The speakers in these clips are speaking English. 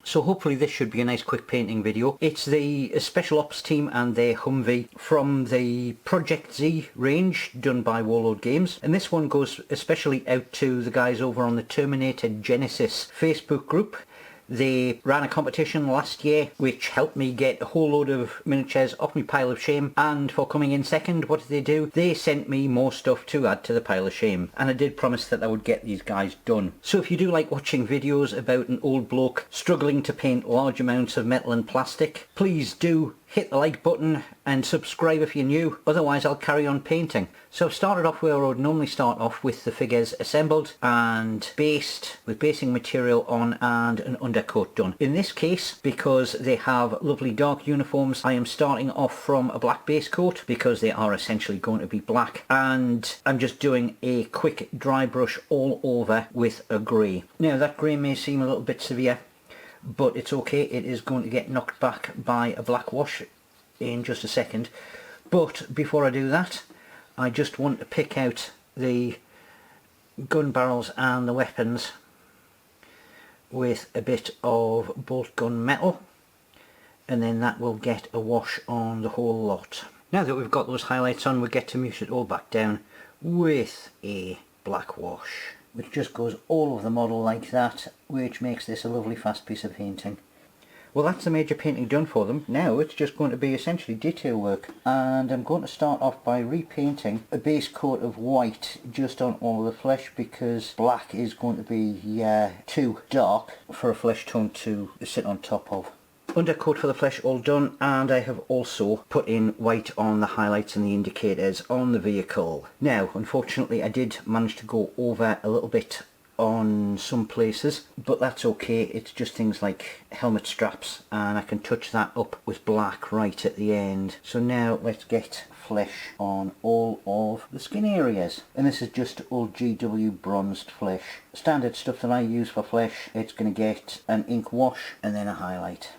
So hopefully this should be a nice quick painting video. It's the Special Ops team and their Humvee from the Project Z range done by Warlord Games, and this one goes especially out to the guys over on the Terminator Genesis Facebook group. They ran a competition last year which helped me get a whole load of miniatures off my pile of shame, and for coming in second, what did they do? They sent me more stuff to add to the pile of shame, and I did promise that I would get these guys done. So if you do like watching videos about an old bloke struggling to paint large amounts of metal and plastic, please do hit the like button and subscribe if you're new, otherwise I'll carry on painting. So I've started off where I would normally start off, with the figures assembled and based, with basing material on and an undercoat done. In this case, because they have lovely dark uniforms, I am starting off from a black base coat because they are essentially going to be black, and I'm just doing a quick dry brush all over with a grey. Now that grey may seem a little bit severe, but it's okay, it is going to get knocked back by a black wash in just a second. But before I do that, I just want to pick out the gun barrels and the weapons with a bit of bolt gun metal, and then that will get a wash on the whole lot. Now that we've got those highlights on, we get to mute it all back down with a black wash, which just goes all over the model like that, which makes this a lovely fast piece of painting. Well, that's the major painting done for them. Now it's just going to be essentially detail work, and I'm going to start off by repainting a base coat of white just on all of the flesh, because black is going to be too dark for a flesh tone to sit on top of. Undercoat for the flesh all done, and I have also put in white on the highlights and the indicators on the vehicle. Now unfortunately I did manage to go over a little bit on some places, but that's okay, it's just things like helmet straps, and I can touch that up with black right at the end. So now let's get flesh on all of the skin areas, and this is just old GW bronzed flesh. Standard stuff that I use for flesh. It's going to get an ink wash and then a highlight.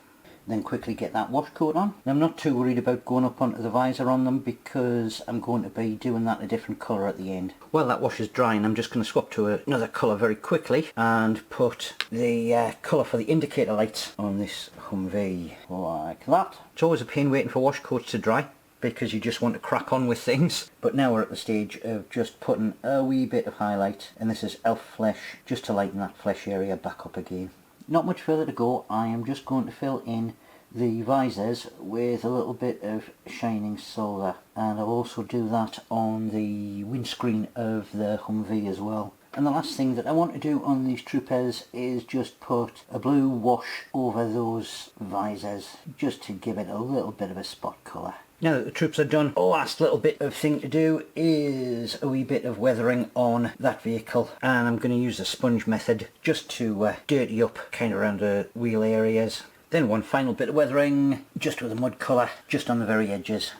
Then quickly get that wash coat on. Now, I'm not too worried about going up onto the visor on them because I'm going to be doing that a different colour at the end. While that wash is drying, I'm just going to swap to another colour very quickly and put the colour for the indicator lights on this Humvee like that. It's always a pain waiting for wash coats to dry because you just want to crack on with things, but now we're at the stage of just putting a wee bit of highlight, and this is elf flesh, just to lighten that flesh area back up again. Not much further to go. I am just going to fill in the visors with a little bit of shining solder, and I'll also do that on the windscreen of the Humvee as well. And the last thing that I want to do on these troopers is just put a blue wash over those visors, just to give it a little bit of a spot colour. Now that the troops are done, the last little bit of thing to do is a wee bit of weathering on that vehicle, and I'm going to use the sponge method just to dirty up kind of around the wheel areas. Then one final bit of weathering just with a mud colour just on the very edges.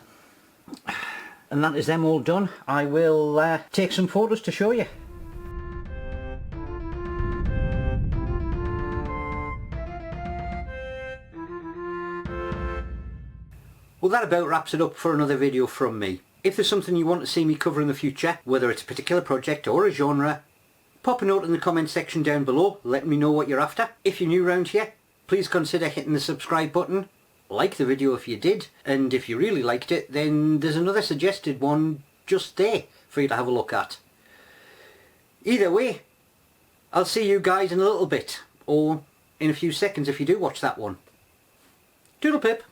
And that is them all done. I will take some photos to show you. Well, that about wraps it up for another video from me. If there's something you want to see me cover in the future, whether it's a particular project or a genre, pop a note in the comment section down below, let me know what you're after. If you're new around here, please consider hitting the subscribe button, like the video if you did, and if you really liked it, then there's another suggested one just there for you to have a look at. Either way, I'll see you guys in a little bit, or in a few seconds if you do watch that one. Toodle pip!